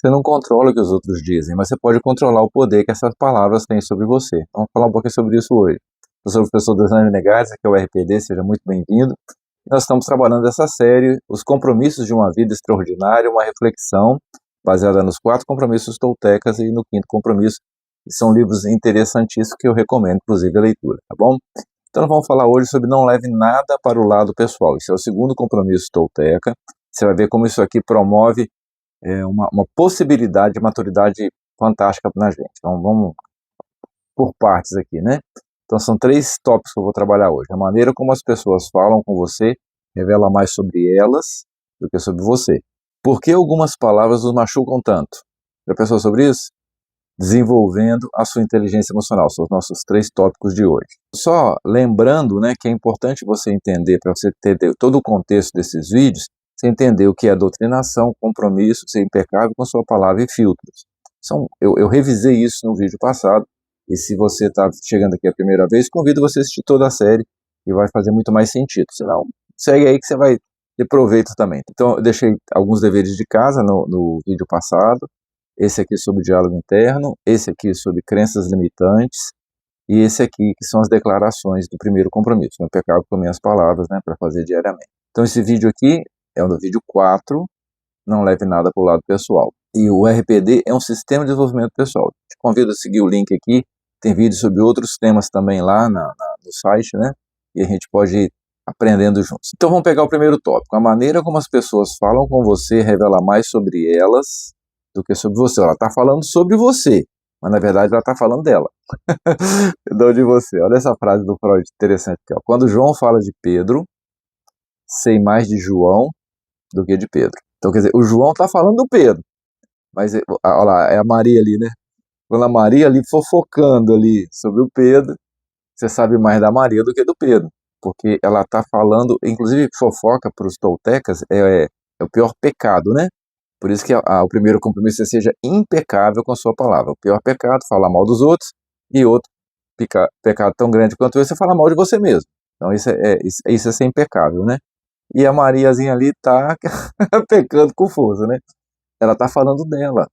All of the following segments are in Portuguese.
Você não controla o que os outros dizem, mas você pode controlar o poder que essas palavras têm sobre você. Vamos falar um pouquinho sobre isso hoje. Eu sou o professor Deusânio Menegares, aqui é o RPD, seja muito bem-vindo. Nós estamos trabalhando essa série, Os Compromissos de uma Vida Extraordinária, uma reflexão baseada nos 4 compromissos toltecas e no 5º compromisso, que são livros interessantíssimos que eu recomendo, inclusive, a leitura, tá bom? Então nós vamos falar hoje sobre não leve nada para o lado pessoal. Esse é o 2º compromisso tolteca. Você vai ver como isso aqui promove uma possibilidade de maturidade fantástica na gente. Então vamos por partes aqui, né? Então são 3 tópicos que eu vou trabalhar hoje. A maneira como as pessoas falam com você revela mais sobre elas do que sobre você. Por que algumas palavras nos machucam tanto? Já pensou sobre isso? Desenvolvendo a sua inteligência emocional, são os nossos 3 tópicos de hoje. Só lembrando, né, que é importante você entender, para você entender todo o contexto desses vídeos, você entender o que é doutrinação, compromisso, ser impecável com sua palavra e filtros. Eu revisei isso no vídeo passado, e se você está chegando aqui a primeira vez, convido você a assistir toda a série, e vai fazer muito mais sentido. Senão, segue aí que você vai ter proveito também. Então, eu deixei alguns deveres de casa no vídeo passado, esse aqui sobre diálogo interno, esse aqui sobre crenças limitantes, e esse aqui que são as declarações do primeiro compromisso, não pecado com minhas palavras, né, para fazer diariamente. Então esse vídeo aqui é o do vídeo 4, não leve nada para o lado pessoal. E o RPD é um sistema de desenvolvimento pessoal. Te convido a seguir o link aqui, tem vídeos sobre outros temas também lá no site, né, e a gente pode ir aprendendo juntos. Então vamos pegar o primeiro tópico. A maneira como as pessoas falam com você revela mais sobre elas do que sobre você. Ela está falando sobre você, mas na verdade ela está falando dela. Não de você. Olha essa frase do Freud, interessante aqui, ó. Quando João fala de Pedro, sei mais de João do que de Pedro. Então quer dizer, o João está falando do Pedro, mas olha lá, é a Maria ali, né? Quando a Maria ali fofocando ali sobre o Pedro, você sabe mais da Maria do que do Pedro, porque ela está falando, inclusive fofoca para os toltecas é o pior pecado, né? Por isso que o primeiro compromisso é seja impecável com a sua palavra. O pior pecado, falar mal dos outros, e outro pecado tão grande quanto esse é falar mal de você mesmo. Então isso é ser impecável, né? E a Mariazinha ali tá pecando com força, né? Ela tá falando dela,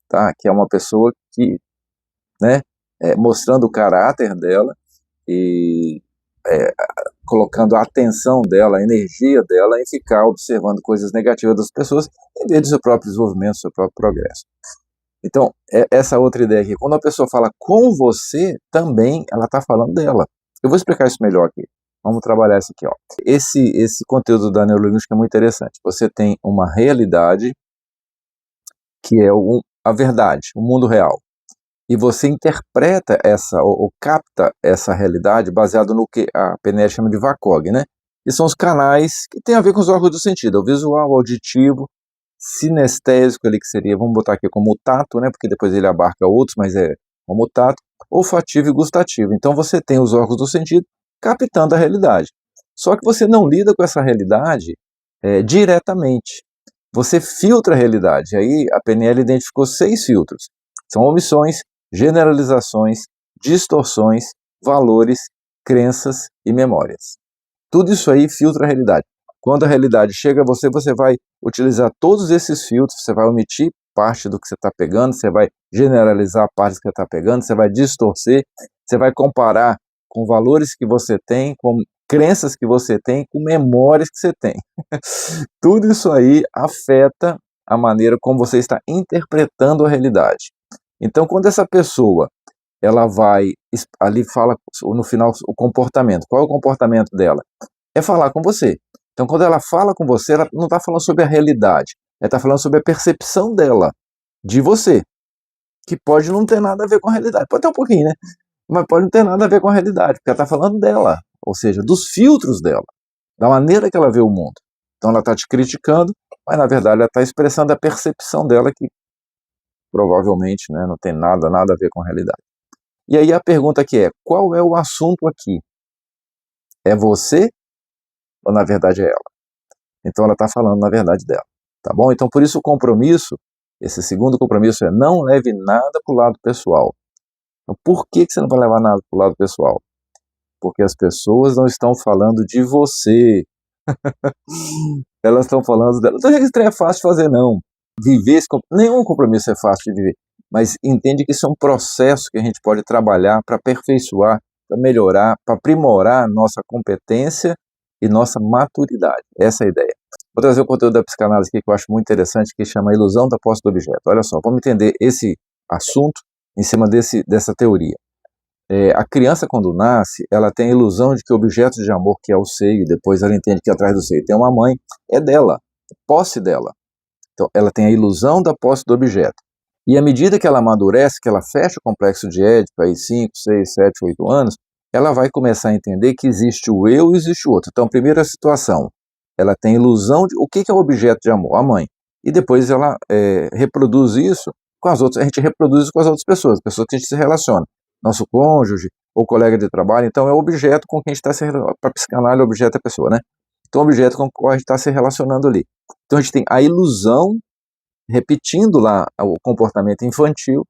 tá? Que é uma pessoa que, né, mostrando o caráter dela e colocando a atenção dela, a energia dela em ficar observando coisas negativas das pessoas em vez do seu próprio desenvolvimento, do seu próprio progresso. Então, essa outra ideia aqui, quando a pessoa fala com você, também ela está falando dela. Eu vou explicar isso melhor aqui. Vamos trabalhar isso aqui, ó. Esse conteúdo da neurolinguística é muito interessante. Você tem uma realidade que é a verdade, o mundo real. E você interpreta ou capta essa realidade baseado no que a PNL chama de VACOG, né? Que são os canais que tem a ver com os órgãos do sentido, o visual, o auditivo, sinestésico ali, que seria, vamos botar aqui como o tato, né? Porque depois ele abarca outros, mas é como o tato, olfativo e gustativo. Então você tem os órgãos do sentido captando a realidade. Só que você não lida com essa realidade diretamente. Você filtra a realidade. Aí a PNL identificou 6 filtros. São omissões, generalizações, distorções, valores, crenças e memórias. Tudo isso aí filtra a realidade. Quando a realidade chega a você, você vai utilizar todos esses filtros, você vai omitir parte do que você está pegando, você vai generalizar parte que você está pegando, você vai distorcer, você vai comparar com valores que você tem, com crenças que você tem, com memórias que você tem. Tudo isso aí afeta a maneira como você está interpretando a realidade. Então, quando essa pessoa, ela vai, ali fala no final o comportamento. Qual é o comportamento dela? É falar com você. Então, quando ela fala com você, ela não está falando sobre a realidade. Ela está falando sobre a percepção dela, de você. Que pode não ter nada a ver com a realidade. Pode ter um pouquinho, né? Mas pode não ter nada a ver com a realidade, porque ela está falando dela. Ou seja, dos filtros dela. Da maneira que ela vê o mundo. Então, ela está te criticando, mas na verdade ela está expressando a percepção dela que provavelmente, né, não tem nada a ver com a realidade. E aí a pergunta aqui é, qual é o assunto aqui? É você ou na verdade é ela? Então ela está falando na verdade dela, tá bom? Então por isso o compromisso, esse 2º compromisso é não leve nada para o lado pessoal. Então, por que você não vai levar nada para o lado pessoal? Porque as pessoas não estão falando de você. Elas estão falando dela. Então, isso é fácil de fazer, não. viver nenhum compromisso é fácil de viver, mas entende que isso é um processo que a gente pode trabalhar para aperfeiçoar, para melhorar, para aprimorar nossa competência e nossa maturidade. Essa é a ideia. Vou trazer o conteúdo da psicanálise aqui que eu acho muito interessante, que chama a ilusão da posse do objeto. Olha só, vamos entender esse assunto em cima dessa teoria. A criança, quando nasce, ela tem a ilusão de que o objeto de amor, que é o seio, depois ela entende que atrás do seio tem uma mãe, é dela, posse dela. Então, ela tem a ilusão da posse do objeto. E à medida que ela amadurece, que ela fecha o complexo de Édipo, aí 5, 6, 7, 8 anos, ela vai começar a entender que existe o eu e existe o outro. Então, primeira situação, ela tem ilusão de o que é o objeto de amor? A mãe. E depois ela reproduz isso com as outras, a gente reproduz isso com as outras pessoas que a gente se relaciona. Nosso cônjuge ou colega de trabalho, então é o objeto com quem a gente está se relacionando. Para psicanálise, o objeto é a pessoa, né? Então, o objeto com o qual a gente está se relacionando ali. Então, a gente tem a ilusão, repetindo lá o comportamento infantil,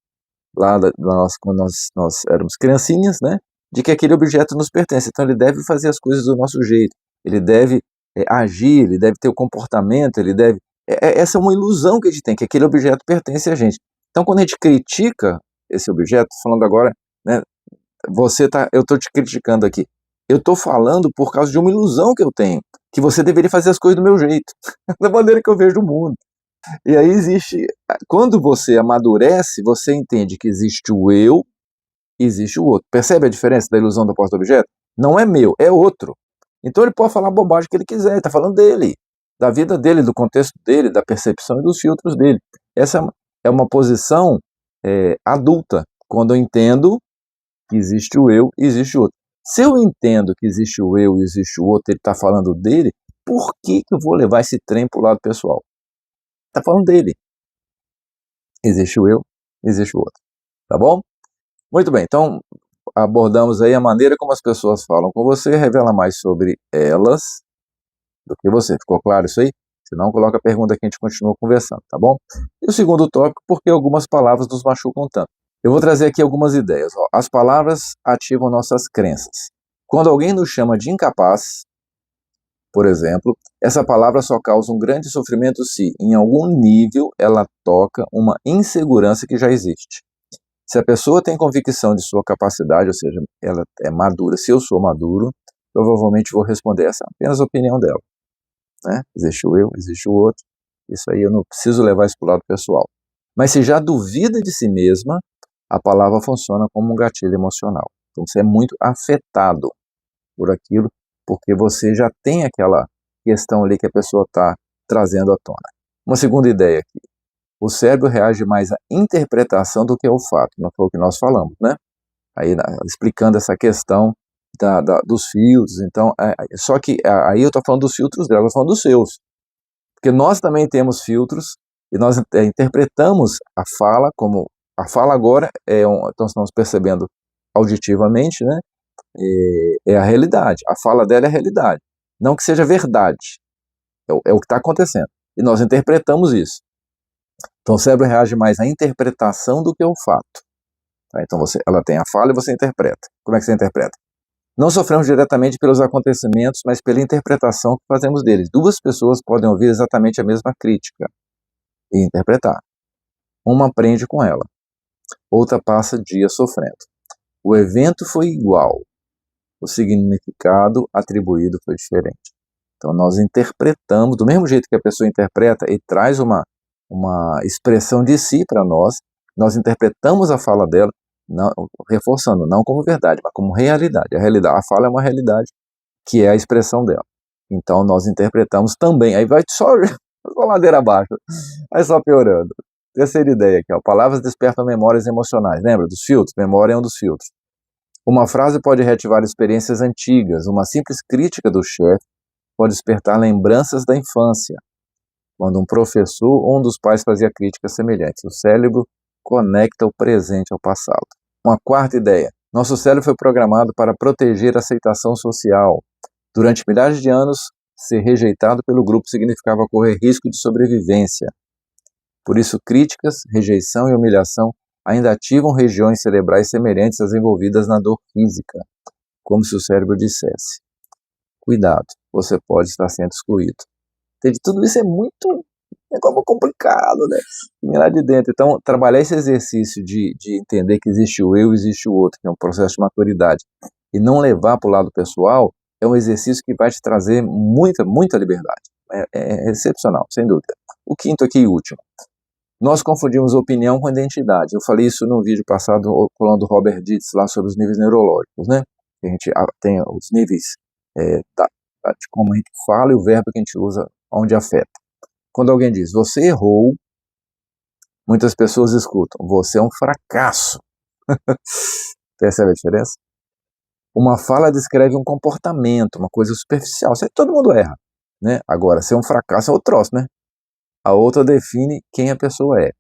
quando nós éramos criancinhas, né? De que aquele objeto nos pertence. Então, ele deve fazer as coisas do nosso jeito, ele deve agir, ele deve ter o comportamento, ele deve... essa é uma ilusão que a gente tem, que aquele objeto pertence a gente. Então, quando a gente critica esse objeto, falando agora, né, eu estou te criticando aqui, eu estou falando por causa de uma ilusão que eu tenho, que você deveria fazer as coisas do meu jeito, da maneira que eu vejo o mundo. E aí quando você amadurece, você entende que existe o eu e existe o outro. Percebe a diferença da ilusão da posse do objeto? Não é meu, é outro. Então ele pode falar a bobagem que ele quiser, ele está falando dele, da vida dele, do contexto dele, da percepção e dos filtros dele. Essa é uma posição adulta, quando eu entendo que existe o eu e existe o outro. Se eu entendo que existe o eu e existe o outro, ele está falando dele, por que eu vou levar esse trem para o lado pessoal? Está falando dele. Existe o eu, existe o outro. Tá bom? Muito bem, então abordamos aí a maneira como as pessoas falam com você, revela mais sobre elas do que você. Ficou claro isso aí? Se não, coloca a pergunta que a gente continua conversando, tá bom? E o segundo tópico, por que algumas palavras nos machucam tanto? Eu vou trazer aqui algumas ideias. Ó. As palavras ativam nossas crenças. Quando alguém nos chama de incapaz, por exemplo, essa palavra só causa um grande sofrimento se, em algum nível, ela toca uma insegurança que já existe. Se a pessoa tem convicção de sua capacidade, ou seja, ela é madura, se eu sou maduro, provavelmente vou responder essa apenas a opinião dela. Né? Existe o eu, existe o outro, isso aí eu não preciso levar isso para o lado pessoal. Mas se já duvida de si mesma, a palavra funciona como um gatilho emocional. Então você é muito afetado por aquilo, porque você já tem aquela questão ali que a pessoa está trazendo à tona. Uma segunda ideia aqui. O cérebro reage mais à interpretação do que ao fato, não foi o que nós falamos, né? Aí, explicando essa questão dos filtros, então, só que aí eu estou falando dos filtros dela, eu estou falando dos seus, porque nós também temos filtros e nós interpretamos a fala como, a fala agora, então estamos percebendo auditivamente, né? É a realidade, a fala dela é a realidade, não que seja verdade, é o que está acontecendo, e nós interpretamos isso. Então o cérebro reage mais à interpretação do que ao fato. Tá? Então ela tem a fala e você interpreta. Como é que você interpreta? Não sofremos diretamente pelos acontecimentos, mas pela interpretação que fazemos deles. Duas pessoas podem ouvir exatamente a mesma crítica e interpretar. Uma aprende com ela, outra passa dias sofrendo. O evento foi igual, o significado atribuído foi diferente. Então nós interpretamos, do mesmo jeito que a pessoa interpreta e traz uma expressão de si para nós interpretamos a fala dela, não, reforçando, não como verdade, mas como realidade. A fala é uma realidade, que é a expressão dela. Então nós interpretamos também, aí vai só ladeira abaixo, vai só piorando. Terceira ideia aqui, ó, palavras despertam memórias emocionais. Lembra dos filtros? Memória é um dos filtros. Uma frase pode reativar experiências antigas, uma simples crítica do chefe pode despertar lembranças da infância, quando um professor ou um dos pais fazia críticas semelhantes. O cérebro conecta o presente ao passado. Uma quarta ideia. Nosso cérebro foi programado para proteger a aceitação social. Durante milhares de anos, ser rejeitado pelo grupo significava correr risco de sobrevivência. Por isso, críticas, rejeição e humilhação ainda ativam regiões cerebrais semelhantes às envolvidas na dor física, como se o cérebro dissesse: cuidado, você pode estar sendo excluído. Entende? Tudo isso é muito É como complicado, né? Vem lá de dentro. Então, trabalhar esse exercício de entender que existe o eu, existe o outro, que é um processo de maturidade, e não levar para o lado pessoal, é um exercício que vai te trazer muita, muita liberdade. É excepcional, sem dúvida. O quinto aqui e último. Nós confundimos opinião com identidade. Eu falei isso no vídeo passado, falando do Robert Dietz, lá sobre os níveis neurológicos, né? A gente tem os níveis de como a gente fala e o verbo que a gente usa onde afeta. Quando alguém diz, você errou, muitas pessoas escutam, você é um fracasso. Percebe a diferença? Uma fala descreve um comportamento, uma coisa superficial. Todo mundo erra, né? Agora, ser um fracasso é outro troço, né? A outra define quem a pessoa é.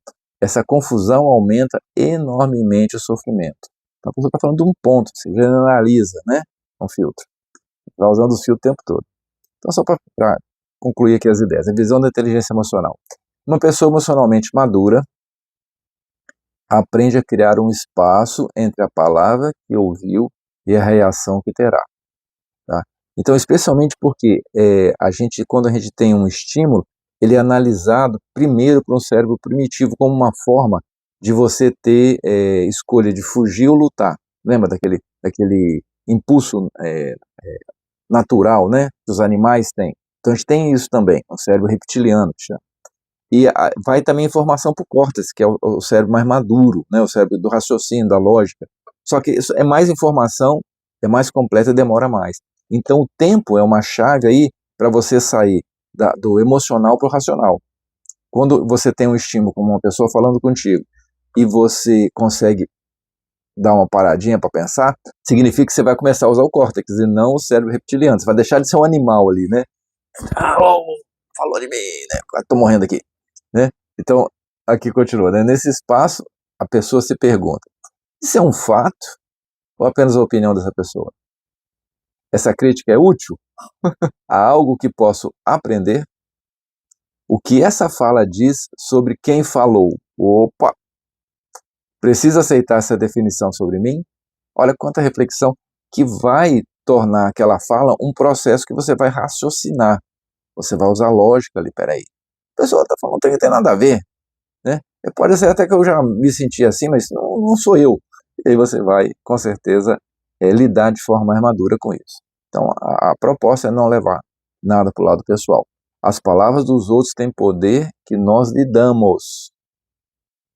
Essa confusão aumenta enormemente o sofrimento. Então, a pessoa está falando de um ponto, você generaliza, né? Um filtro. Vai usando os filtros o tempo todo. Então, só para concluir aqui as ideias. A visão da inteligência emocional. Uma pessoa emocionalmente madura aprende a criar um espaço entre a palavra que ouviu e a reação que terá. Tá? Então, especialmente porque quando a gente tem um estímulo, ele é analisado primeiro por um cérebro primitivo como uma forma de você ter escolha de fugir ou lutar. Lembra daquele impulso natural, né, que os animais têm? Então a gente tem isso também, um cérebro reptiliano, que chama. E vai também informação para o córtex, que é o cérebro mais maduro, né, o cérebro do raciocínio, da lógica. Só que isso é mais informação, é mais completa e demora mais. Então o tempo é uma chave aí para você sair do emocional para o racional. Quando você tem um estímulo como uma pessoa falando contigo e você consegue dar uma paradinha para pensar, significa que você vai começar a usar o córtex e não o cérebro reptiliano. Você vai deixar de ser um animal ali, né? Falou de mim, né? Tô morrendo aqui, né? Então, aqui continua, né? Nesse espaço, a pessoa se pergunta, isso é um fato ou apenas a opinião dessa pessoa? Essa crítica é útil? Há algo que posso aprender? O que essa fala diz sobre quem falou? Opa! Preciso aceitar essa definição sobre mim? Olha quanta reflexão que vai tornar aquela fala um processo que você vai raciocinar. Você vai usar lógica ali, peraí. A pessoa está falando que não tem nada a ver, né? Pode ser até que eu já me senti assim, mas não sou eu. E aí você vai, com certeza, lidar de forma mais madura com isso. Então, a proposta é não levar nada para o lado pessoal. As palavras dos outros têm poder que nós lhe damos.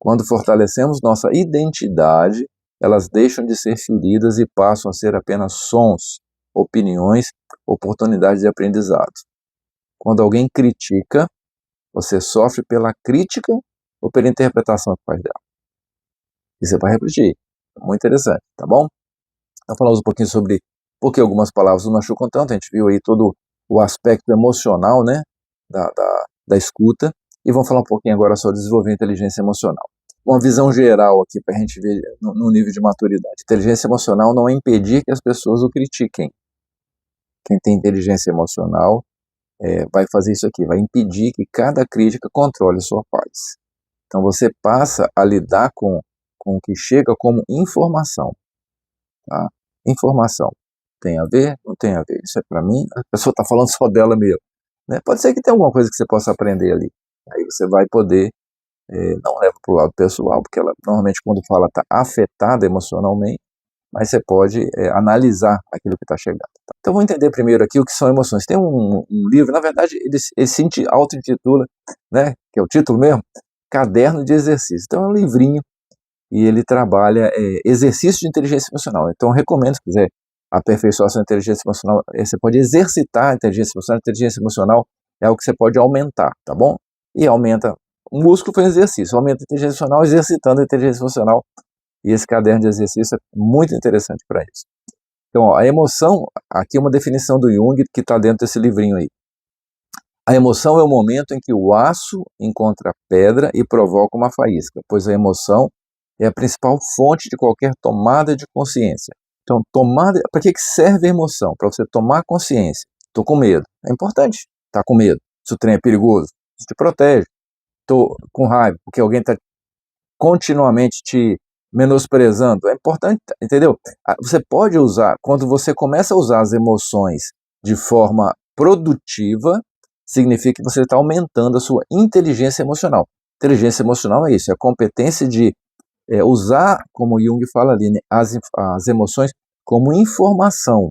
Quando fortalecemos nossa identidade, elas deixam de ser feridas e passam a ser apenas sons, opiniões, oportunidades de aprendizado. Quando alguém critica, você sofre pela crítica ou pela interpretação que faz dela. E você vai repetir. Muito interessante, tá bom? Então falamos um pouquinho sobre por que algumas palavras nos machucam tanto. A gente viu aí todo o aspecto emocional, né, da escuta. E vamos falar um pouquinho agora sobre desenvolver inteligência emocional. Uma visão geral aqui para a gente ver no nível de maturidade. Inteligência emocional não é impedir que as pessoas o critiquem. Quem tem inteligência emocional vai fazer isso aqui, vai impedir que cada crítica controle sua paz. Então você passa a lidar com o que chega como informação. Tá? Informação. Tem a ver? Não tem a ver. Isso é para mim? A pessoa está falando só dela mesmo. Né? Pode ser que tenha alguma coisa que você possa aprender ali. Aí você vai poder, não leva para o lado pessoal, porque ela normalmente quando fala está afetada emocionalmente, mas você pode analisar aquilo que está chegando. Tá? Então vamos entender primeiro aqui o que são emoções. Tem um livro, na verdade, ele se auto-intitula, né, que é o título mesmo, Caderno de Exercício. Então é um livrinho e ele trabalha exercício de inteligência emocional. Então eu recomendo, se quiser aperfeiçoar sua inteligência emocional, você pode exercitar a inteligência emocional. A inteligência emocional é algo que você pode aumentar, tá bom? E aumenta, o músculo foi um exercício, aumenta a inteligência emocional exercitando a inteligência emocional. E esse caderno de exercício é muito interessante para isso. Então, ó, a emoção, aqui é uma definição do Jung que está dentro desse livrinho aí. A emoção é o momento em que o aço encontra a pedra e provoca uma faísca, pois a emoção é a principal fonte de qualquer tomada de consciência. Então, para que serve a emoção? Para você tomar consciência. Estou com medo. É importante estar com medo. Se o trem é perigoso, isso te protege. Estou com raiva, porque alguém está continuamente te menosprezando. É importante, entendeu? Você pode usar, quando você começa a usar as emoções de forma produtiva, significa que você está aumentando a sua inteligência emocional. Inteligência emocional é isso, é a competência de usar, como Jung fala ali, né, as emoções como informação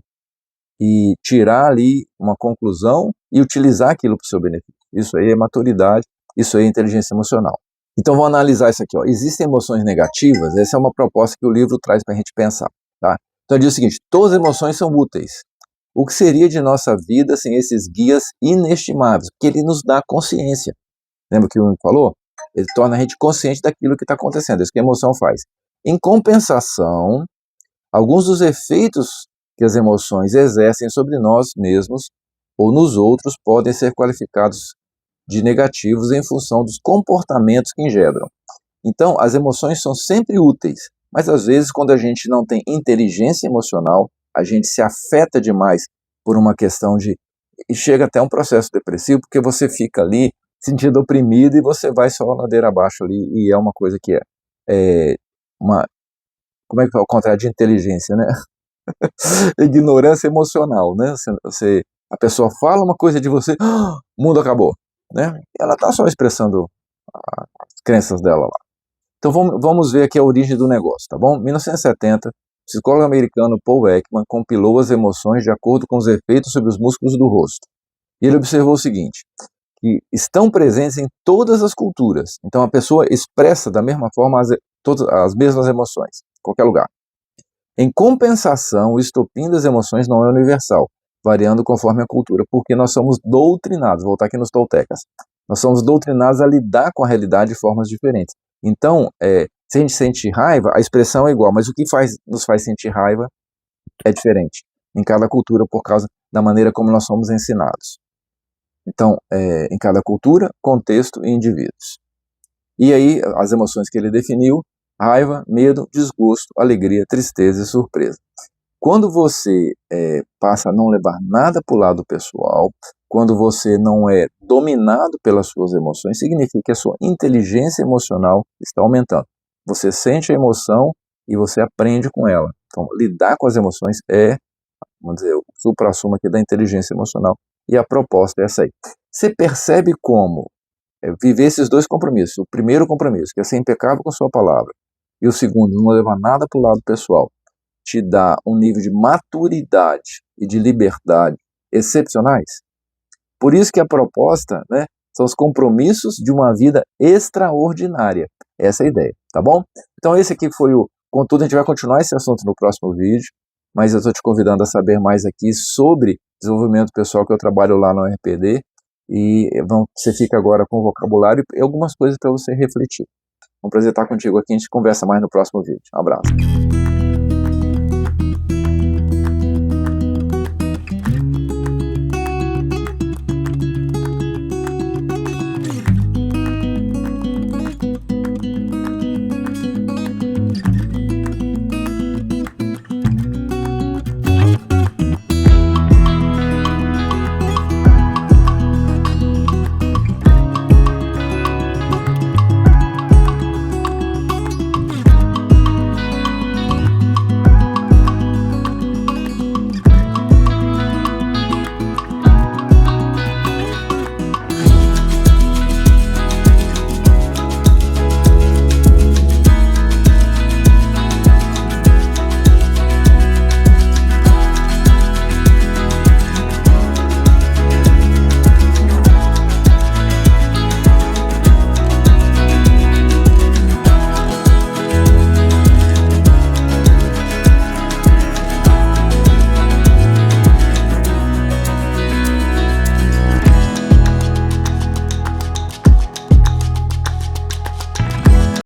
e tirar ali uma conclusão e utilizar aquilo para o seu benefício. Isso aí é maturidade, isso aí é inteligência emocional. Então vamos analisar isso aqui. Ó. Existem emoções negativas? Essa é uma proposta que o livro traz para a gente pensar. Tá? Então ele diz o seguinte, todas as emoções são úteis. O que seria de nossa vida sem esses guias inestimáveis? Porque ele nos dá consciência. Lembra que o Jung falou? Ele torna a gente consciente daquilo que está acontecendo, é isso que a emoção faz. Em compensação, alguns dos efeitos que as emoções exercem sobre nós mesmos ou nos outros podem ser qualificados de negativos em função dos comportamentos que engendram. Então, as emoções são sempre úteis, mas às vezes quando a gente não tem inteligência emocional, a gente se afeta demais por uma questão de... e chega até um processo depressivo, porque você fica ali sentindo oprimido e você vai só ladeira abaixo ali, e é uma coisa que uma... como é que é o contrário de inteligência, né? Ignorância emocional, né? A pessoa fala uma coisa de você, o mundo acabou, né? Ela está só expressando as crenças dela lá. Então vamos ver aqui a origem do negócio, tá bom? Em 1970, o psicólogo americano Paul Ekman compilou as emoções de acordo com os efeitos sobre os músculos do rosto. E ele observou o seguinte, que estão presentes em todas as culturas. Então a pessoa expressa da mesma forma todas as mesmas emoções, em qualquer lugar. Em compensação, o estopim das emoções não é universal, variando conforme a cultura, porque nós somos doutrinados, vou voltar aqui nos toltecas, nós somos doutrinados a lidar com a realidade de formas diferentes. Então, se a gente sente raiva, a expressão é igual, mas o que nos faz sentir raiva é diferente em cada cultura por causa da maneira como nós somos ensinados. Então, em cada cultura, contexto e indivíduos. E aí, as emoções que ele definiu, raiva, medo, desgosto, alegria, tristeza e surpresa. Quando você passa a não levar nada para o lado pessoal, quando você não é dominado pelas suas emoções, significa que a sua inteligência emocional está aumentando. Você sente a emoção e você aprende com ela. Então, lidar com as emoções vamos dizer, o suprassumo aqui da inteligência emocional. E a proposta é essa aí. Você percebe como viver esses dois compromissos. O primeiro compromisso, que é ser impecável com a sua palavra, e o segundo, não levar nada para o lado pessoal, te dá um nível de maturidade e de liberdade excepcionais. Por isso que a proposta, né, são os compromissos de uma vida extraordinária. Essa é a ideia, tá bom? Então esse aqui foi o contudo, a gente vai continuar esse assunto no próximo vídeo, mas eu estou te convidando a saber mais aqui sobre desenvolvimento pessoal, que eu trabalho lá no RPD, e você fica agora com o vocabulário e algumas coisas para você refletir. É um prazer estar contigo aqui, a gente conversa mais no próximo vídeo. Um abraço.